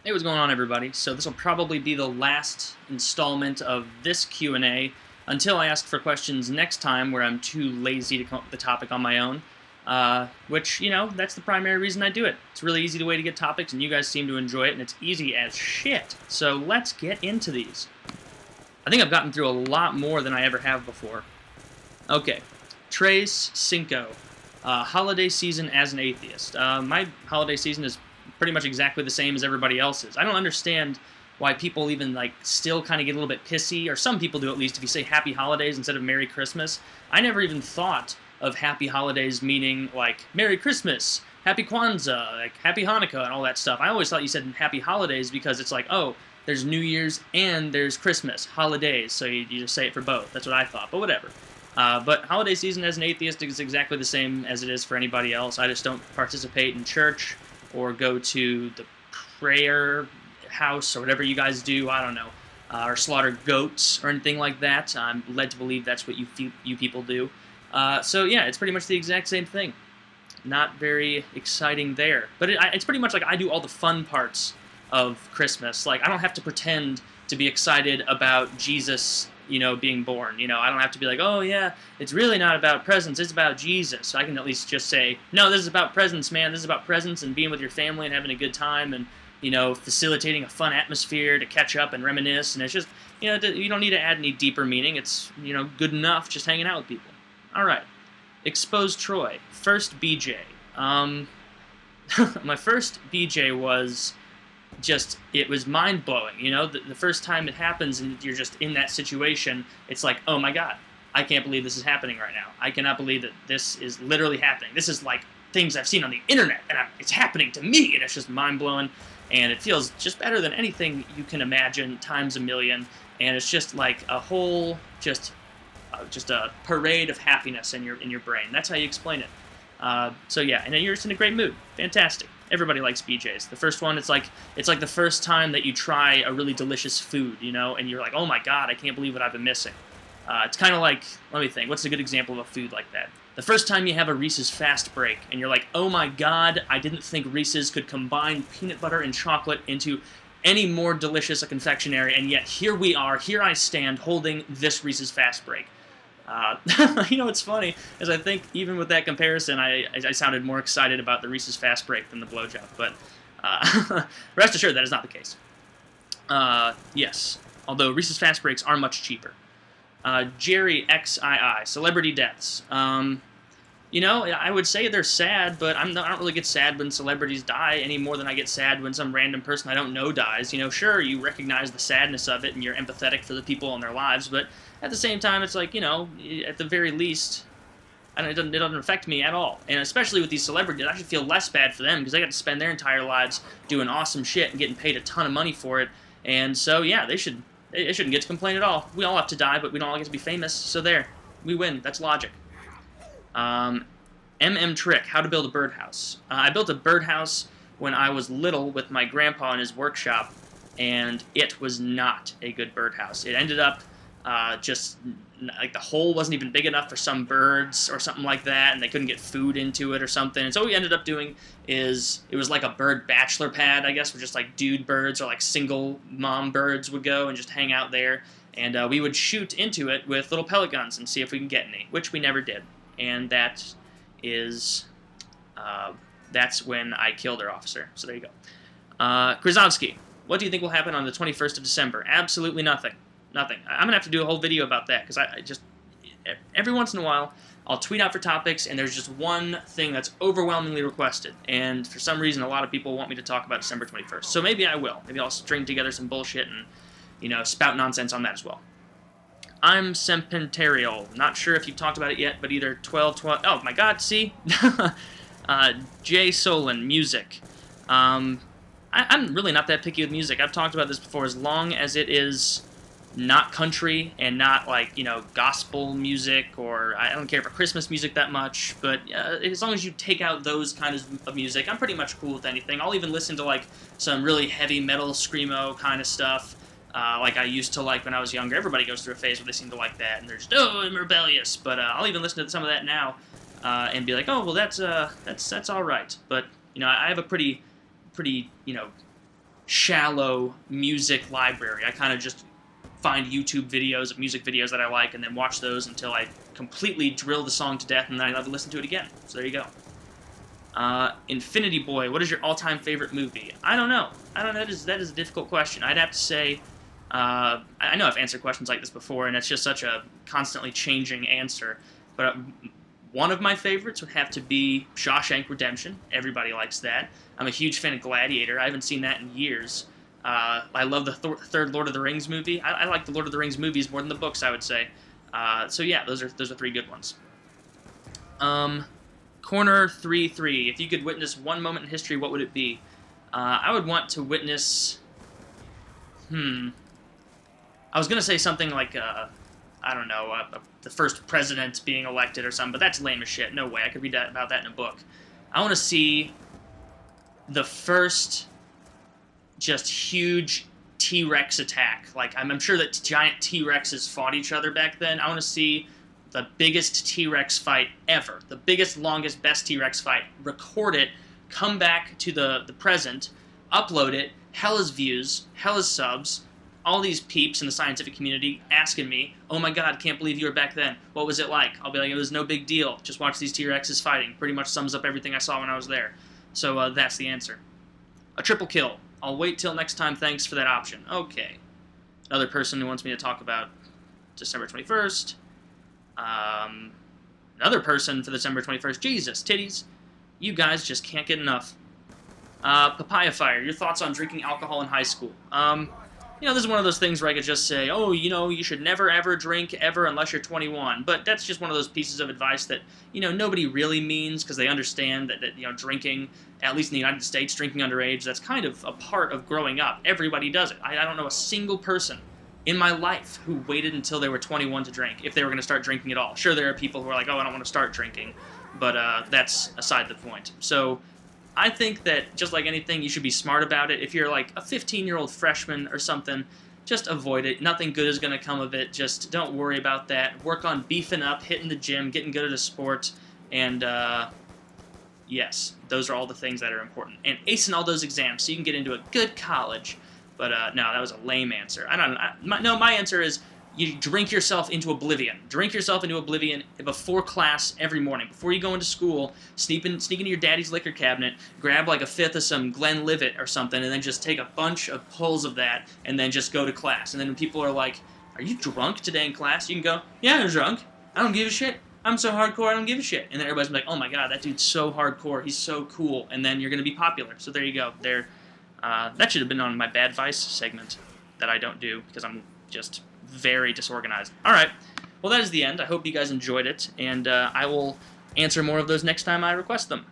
Hey, what's going on, everybody? So this will probably be the last installment of this Q&A until I ask for questions next time where I'm too lazy to come up with the topic on my own, which, that's the primary reason I do it. It's a really easy way to get topics, and you guys seem to enjoy it, and it's easy as shit. So let's get into these. I think I've gotten through a lot more than I ever have before. Okay, Trace Cinco, holiday season as an atheist. My holiday season is pretty much exactly the same as everybody else's. I don't understand why people even still kind of get a little bit pissy, or some people do at least, if you say Happy Holidays instead of Merry Christmas. I never even thought of Happy Holidays meaning like Merry Christmas, Happy Kwanzaa, like Happy Hanukkah and all that stuff. I always thought you said Happy Holidays because it's like, oh, there's New Year's and there's Christmas, holidays, so you just say it for both. That's what I thought, but whatever. But holiday season as an atheist is exactly the same as it is for anybody else. I just don't participate in church or go to the prayer house or whatever you guys do, I don't know, or slaughter goats or anything like that. I'm led to believe that's what you people do. So yeah, it's pretty much the exact same thing. Not very exciting there. But it's pretty much like I do all the fun parts of Christmas. Like, I don't have to pretend to be excited about Jesus, being born. I don't have to be like, oh yeah, it's really not about presents, it's about Jesus. So I can at least just say, no, this is about presents, man. This is about presents and being with your family and having a good time and, facilitating a fun atmosphere to catch up and reminisce. And it's just, you don't need to add any deeper meaning. It's, good enough just hanging out with people. All right. Expose Troy. First BJ. My first BJ was just, it was mind-blowing, the first time it happens and you're just in that situation, it's like, oh my god, I can't believe this is happening right now. I cannot believe that this is literally happening. This is like things I've seen on the internet, and it's happening to me, and it's just mind-blowing, and it feels just better than anything you can imagine times a million, and it's just like a whole, just a parade of happiness in your brain. That's how you explain it. So yeah, and then you're just in a great mood. Fantastic. Everybody likes BJ's. The first one, it's like the first time that you try a really delicious food, and you're like, oh my god, I can't believe what I've been missing. It's kind of like, let me think, what's a good example of a food like that? The first time you have a Reese's Fast Break, and you're like, oh my god, I didn't think Reese's could combine peanut butter and chocolate into any more delicious a confectionery, and yet here we are, here I stand holding this Reese's Fast Break. What's funny is I think even with that comparison, I sounded more excited about the Reese's Fast Break than the blowjob, but rest assured that is not the case. Yes, although Reese's Fast Breaks are much cheaper. Jerry XII, celebrity deaths. I would say they're sad, but I don't really get sad when celebrities die any more than I get sad when some random person I don't know dies. Sure, you recognize the sadness of it and you're empathetic for the people in their lives, but at the same time, it's like, at the very least, it doesn't affect me at all. And especially with these celebrities, I should feel less bad for them because they got to spend their entire lives doing awesome shit and getting paid a ton of money for it. And so, yeah, they shouldn't get to complain at all. We all have to die, but we don't all get to be famous. So there, we win. That's logic. Trick, how to build a birdhouse. I built a birdhouse when I was little with my grandpa in his workshop, and it was not a good birdhouse. It ended up just like the hole wasn't even big enough for some birds or something like that, and they couldn't get food into it or something. And so what we ended up doing is it was like a bird bachelor pad, I guess, where just like dude birds or like single mom birds would go and just hang out there. And we would shoot into it with little pellet guns and see if we can get any, which we never did. And that's when I killed our officer. So there you go. Krasovsky, what do you think will happen on the 21st of December? Absolutely nothing. Nothing. I'm going to have to do a whole video about that, because I just, every once in a while, I'll tweet out for topics, and there's just one thing that's overwhelmingly requested, and for some reason, a lot of people want me to talk about December 21st. So maybe I will. Maybe I'll string together some bullshit and, spout nonsense on that as well. I'm Sempentarial. Not sure if you've talked about it yet, but either 12... Oh, my God, see? Jay Solon, music. I'm really not that picky with music. I've talked about this before. As long as it is not country and not gospel music, or I don't care for Christmas music that much, but as long as you take out those kinds of music, I'm pretty much cool with anything. I'll even listen to some really heavy metal screamo kind of stuff, like I used to like when I was younger. Everybody goes through a phase where they seem to like that, and they're just, oh, I'm rebellious, but I'll even listen to some of that now and be like, oh, well, that's all right. But I have a pretty shallow music library. I kind of just find YouTube videos of music videos that I like and then watch those until I completely drill the song to death and then I never listen to it again. So there you go. Infinity Boy, what is your all-time favorite movie? I don't know. That is a difficult question. I'd have to say, I know I've answered questions like this before, and it's just such a constantly changing answer. But one of my favorites would have to be Shawshank Redemption. Everybody likes that. I'm a huge fan of Gladiator. I haven't seen that in years. I love the third Lord of the Rings movie. I like the Lord of the Rings movies more than the books, I would say. So yeah, those are three good ones. Corner 3-3. If you could witness one moment in history, what would it be? I would want to witness... I was going to say something like, I don't know, the first president being elected or something, but that's lame as shit. No way. I could read about that in a book. I want to see the first just huge T-Rex attack. Like, I'm sure that giant T-Rexes fought each other back then. I want to see the biggest T-Rex fight ever. The biggest, longest, best T-Rex fight. Record it, come back to the present, upload it, hella's views, hella's subs, all these peeps in the scientific community asking me, oh my god, can't believe you were back then. What was it like? I'll be like, it was no big deal. Just watch these T-Rexes fighting. Pretty much sums up everything I saw when I was there. So that's the answer. A triple kill. I'll wait till next time, thanks for that option. Okay. Another person who wants me to talk about December 21st. Another person for December 21st. Jesus, titties. You guys just can't get enough. Papaya Fire, your thoughts on drinking alcohol in high school. This is one of those things where I could just say, oh, you should never ever drink ever unless you're 21. But that's just one of those pieces of advice that, nobody really means because they understand that drinking, at least in the United States, drinking underage, that's kind of a part of growing up. Everybody does it. I don't know a single person in my life who waited until they were 21 to drink, if they were going to start drinking at all. Sure, there are people who are like, oh, I don't want to start drinking, but that's aside the point. So I think that, just like anything, you should be smart about it. If you're like a 15-year-old freshman or something, just avoid it. Nothing good is going to come of it. Just don't worry about that. Work on beefing up, hitting the gym, getting good at a sport, and yes, those are all the things that are important. And acing all those exams so you can get into a good college. But no, that was a lame answer. My answer is you drink yourself into oblivion. Drink yourself into oblivion before class every morning. Before you go into school, sneak into your daddy's liquor cabinet, grab like a fifth of some Glenlivet or something, and then just take a bunch of pulls of that, and then just go to class. And then when people are like, are you drunk today in class? You can go, yeah, I'm drunk. I don't give a shit. I'm so hardcore, I don't give a shit. And then everybody's like, oh my god, that dude's so hardcore. He's so cool. And then you're going to be popular. So there you go. That should have been on my bad advice segment that I don't do because I'm just very disorganized. Alright, well that is the end. I hope you guys enjoyed it, and I will answer more of those next time I request them.